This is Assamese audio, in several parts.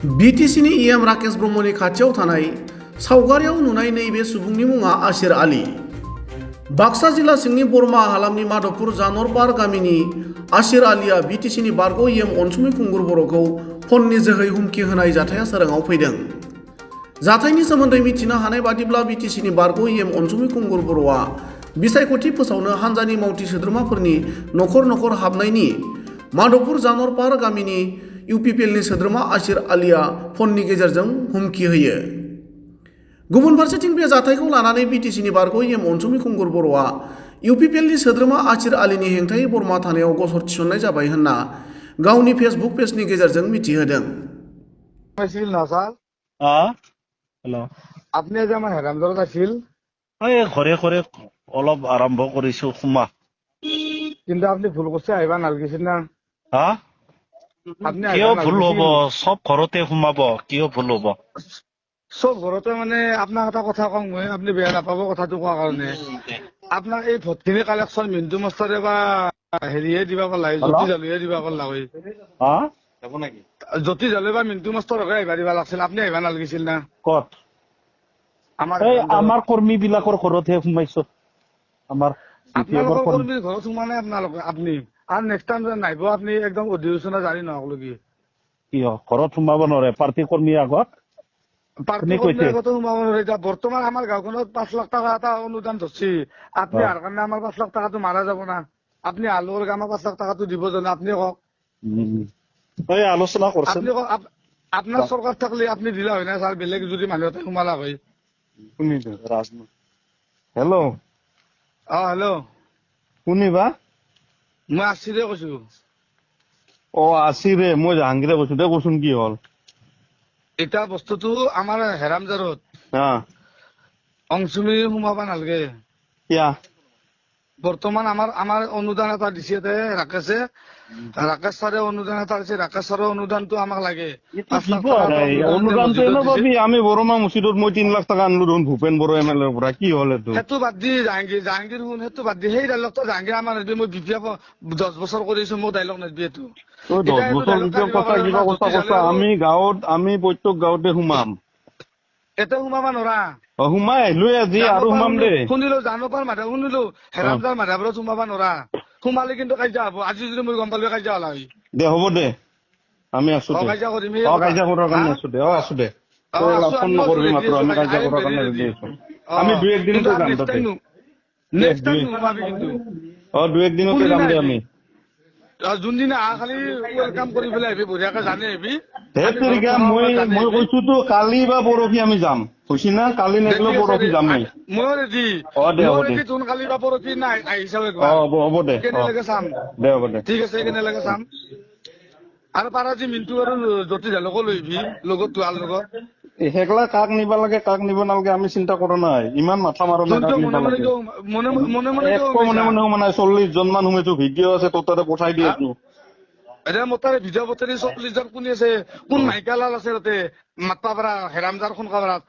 बीटीसीनि इएम राकेश ब्रह्मनि खाथियाव थानाय सावगारियाव नुनाय नैबे सुबुंनि मुङा आसिर आली। बाक्सा जिल्ला सिंनि बरमा हालामनि माधवपुर जानरपार गामिनि आसिर आलीया बीटीसीनि बारग' इएम अनसुमै खुंगुर बर'खौ फननि जोहै हुमखि होनाय जाथाया सोराङाव फैदों। जाथायनि सोमोन्दै मिथिनो हानाय बादिब्ला बीटीसीनि बारग' इएम अनसुमै खुंगुर बर'आ बिसायख'थि फोसावनो हान्जानि मावथि सोद्रोमाफोरनि नखर नखर हाबनायनि माधवपुर जानरपार गामिनि इउपिपिएलनि सोद्रोमा आसिर आलीया फननि गेजेरजों हुमखि होयो। गुबुन फारसेथिं बे जाथायखौ लानानै बीटीसीनि बारग' इएम अनसुमै खुंगुर बर'आ इउपिपिएलनि सोद्रोमा आसिर आलीनि हेंथायै बरमा थानायाव गसर थिसननाय जाबाय होनना गावनि फेसबुक पेजनि गेजेरजों मिथिहोदों। হেল্ল' আপনি যে আমাৰ হেৰামজালত আছিল এই ঘৰে ঘৰে অলপ আৰম্ভ কৰিছো সোমা। কিন্তু আপনি ভুল করছে আহিবা নালগিছিল না হা আপনি কিয় আহিবা ভুল হ'ব? নালগিছিল চব ঘৰতে সোমাব, কিয় ভুল হ'ব? সব ঘৰতে মানে আপোনাক এটা কথা কওঁ মই, আপনি বেয়া নাপাব কথাটো কোৱাৰ কাৰণে। আপোনাক এই ভোটখিনি কালেকশ্যন মিন্টু মাষ্টাৰে বা হেৰিয়ে দিবা পাৰলা, জ্যোতি জালুহে দিবা পাৰলা হয়। হা জ্যোতি জালু বা মিন্টু মাষ্টাৰকে আহিবা দিবা লাগছিল, আপনি আহিবা নালগিছিল না ক'ত? আমাৰ এই হেৰামজালত। আমাৰ কৰ্মী বিলাকৰ ঘৰতহে সোমাইছো। আমাৰ আপোনালোকৰ কৰ্মীৰ ঘৰত সোমা নাই আপোনালোকে আপনি, আৰু নেক্সট টাইম নাহিব আপনি একদম অধিসূচনা জাৰি নহওক লগি। কিয় ঘৰত সোমাব নোৱাৰে পাৰ্টি কৰ্মীৰ আগত? পাৰ্টি কৰ্মীৰ আগতো সোমাব নোৱাৰে। এতিয়া বৰ্তমান আমাৰ গাঁওখনত 5 লাখ টকা এটা অনুদান ধৰছি, আপনি অহাৰ কাৰণে আমাৰ 5 লাখ টকাটো মাৰা যাব না। আপনি আলুৰ আমাৰ 5 লাখ টকাটো দিব জানো আপনি কওক? এই আলোচনা কৰছে আপনি কওক, আপনার সরকার থাকলে আপনি দিলা হয় না স্যার, বেলেগ যদি মানুহ এটা সোমালা হয়। হেল্ল' হেল্ল' শুনিবা? মই আছিৰে কৈছো। আছিৰে, মই জাহাংগীৰে কৈছো দে, কচোন কি হ'ল? এতিয়া বস্তুটো আমাৰ হেৰামজাৰত হা অংশুমি সোমাবা নালগে। কিয়া? বৰ্তমান আমাৰ অনুদান এটা দিছে ৰাকেশ ছাৰে অনুদান এটা দিছে। ৰাকেশ ছাৰৰ অনুদানটো আমাক লাগে। অনুদানটো এনে পাবি। আমি বৰমা মছজিদত মই 3 লাখ টকা আনলো দেখোন ভূপেন বড়ো MLA ৰ পৰা। কি হ'ল এইটো? সেইটো বাদ দি জাহাংগীৰ শুন, সেইটো বাদ দি সেই ডাইলগটো জাহাংগীৰ আমাৰ নেদবি। মই বিপিএফ 10 বছৰ কৰিছো, মোৰ ডাইলগ নেদবি এইটো। 10 বছৰ কিবা কথা আমি গাঁৱত, আমি প্ৰত্যেক গাঁৱতে সোমাম। এতে সোমাবা নৰা। সোমাই আহিলো আজি আৰু সোমাম দে। শুনিলো জানপাৰ মাধৱ, শুনিলো হেৰামজাৰ মাধৱৰত সোমাবা নৰা। সোমালে কিন্তু কাজিয়া হব। আজি যদি মই গম পালো কাজিয়া হলা হয়। দে হ'ব দে, আমি আছো দে। কাজিয়া কৰিম, কাজিয়া কৰাৰ কাৰণে আছো দে। আছো দে, ফোন নকৰিবি মাত্ৰ। আমি কাজিয়া কৰাৰ কাৰণে ৰেডি আছো। আমি 2-1 দিনতে যাম তাতে। নেক্সট টাইম নোসোমাবি কিন্তু। 2-1 দিনতে যাম দে আমি। যোনদিনা খালি ৱেলকাম কৰি পেলাই আহিবি, বঢ়িয়াকে জানে আহিবি। মই কৈছো তো কালি বা পৰহি আমি যাম। কৈছি না কালি নেগলেও পৰহি যামেই। ময়ো ৰেডি। তোন কালি বা পৰহি নাই আহিছাও একবাৰ। হ'ব দে, কেনেলৈকে চাম দে হ'ব দে। ঠিক আছে, কেনেলৈকে চাম। আৰু পাৰাজি মিন্টু আৰু জ্যোতি জালুকো লৈবি লগত, তোহাৰ লগত। সেইগলা কাক নিবা লাগে কাক নিব নালাগে আমি চিন্তা কৰা নাই। ইমান মাথা মাৰো নাই কাক নিবা লাগে। মনে 40 জন মান সোমাইছো। ভিডিঅ' আছে তোৰ তাতে পঠাই দি আছো। এতিয়া মোৰ তাৰে ভিডিঅ' পঠাই 40 জন কোন আছে, কোন মাইকালাল আছে তাতে মাতবা পাৰা হেৰামজাৰ সোন কাবাৰাত।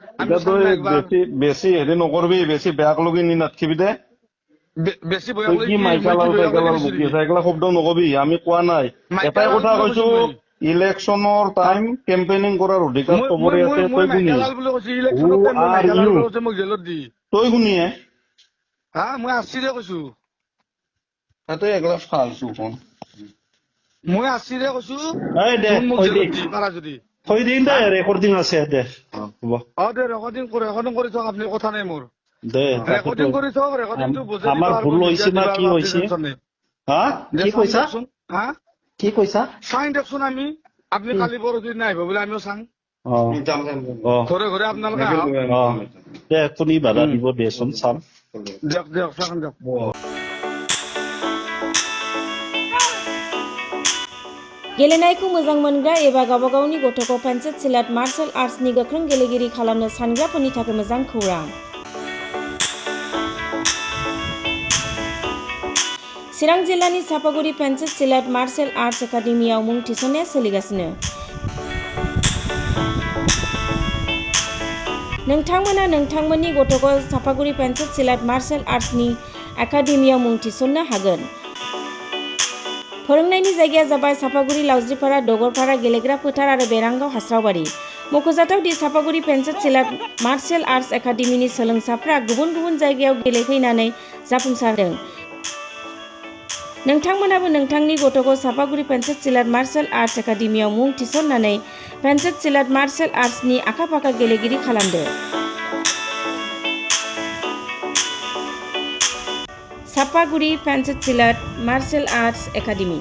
বেছি হেৰি নকৰবি, বেছি বেয়াক লগি নি নাথকিবি দে। বেছি কি মাইকালাল টাইকালাল বকি আছে এইগিলা শব্দ নকবি। আমি কোৱা নাই, এটাই কথা কৈছো, ইলেকশ্যনৰ টাইম কেম্পেইনিং কৰাৰ অধিকাৰ চবৰে আছে। তই কোনি? তই কোনিয়ে? মই আছিৰে কৈছো। তাতে এগিলা ফালছো ফোন। মই আছিৰে কৈছো। পাৰা যদি থৈ দিম দে, ৰেকৰ্ডিং আছে দে। হ'ব দে, ৰেকৰ্ডিং কৰি থক আপুনি, কথা নাই মোৰ। দে ৰেকৰ্ডিং কৰি থক, ৰেকৰ্ডিংটো বুজাই আমাৰ ভুল হৈছে না কি হৈছে? কি কৈছা? কি কৈছা? চাই দিয়কচোন আমি। আপুনি কালি পৰহি দিনা আহিব বোলে, আমিও চাং। ঘৰে ঘৰে আপোনালোকে দে, আপুনি বাধা দিব দেচোন, চাম। দিয়ক চাম দিয়ক। गेलेनायखौ मोजां मोनग्रा एबा गावबा गावनि गथ'खौ पेन्सिल सिलाट मार्शल आर्ट्सनि गोख्रों गेलेगिरि खालामनो सानग्राफोरनि थाखाय मोजां खौरां। चिरां जिल्लानि चापागुरि पेन्सिल सिलाट मार्शल आर्ट्स एकाडेमियाव मुं थिसननाया सोलिगासिनो। नोंथांमोना नोंथांमोननि गथ'खौ चापागुरि पेन्सिल सिलाट मार्शल आर्ट्सनि एकाडेमियाव मुं थिसननो हागोन। फोरोंनायनि जायगाया जाबाय सापागुरि लावज्रिपारा दगरपारा गेलेग्रा फोथार आरो बेरांगाव हास्रावबारि। मख'जाथाव दि सापागुरि पेन्सिल सिलाट मार्शेल आर्ट्स एकाडेमिनि सोलोंसाफ्रा गुबुन गुबुन जायगायाव गेलेफैनानै जाफुंसारदों। नोंथांमोनाबो नोंथांनि गथ'खौ सापागुरि पेन्सिल सिलाट मार्शेल आर्ट्स एकाडेमियाव मुं थिसननानै पेन्सिल सिलाट मार्शेल आर्ट्सनि आखा-फाखा गेलेगिरि खालामदो। Sapaguri pencil सिलाट martial arts academy.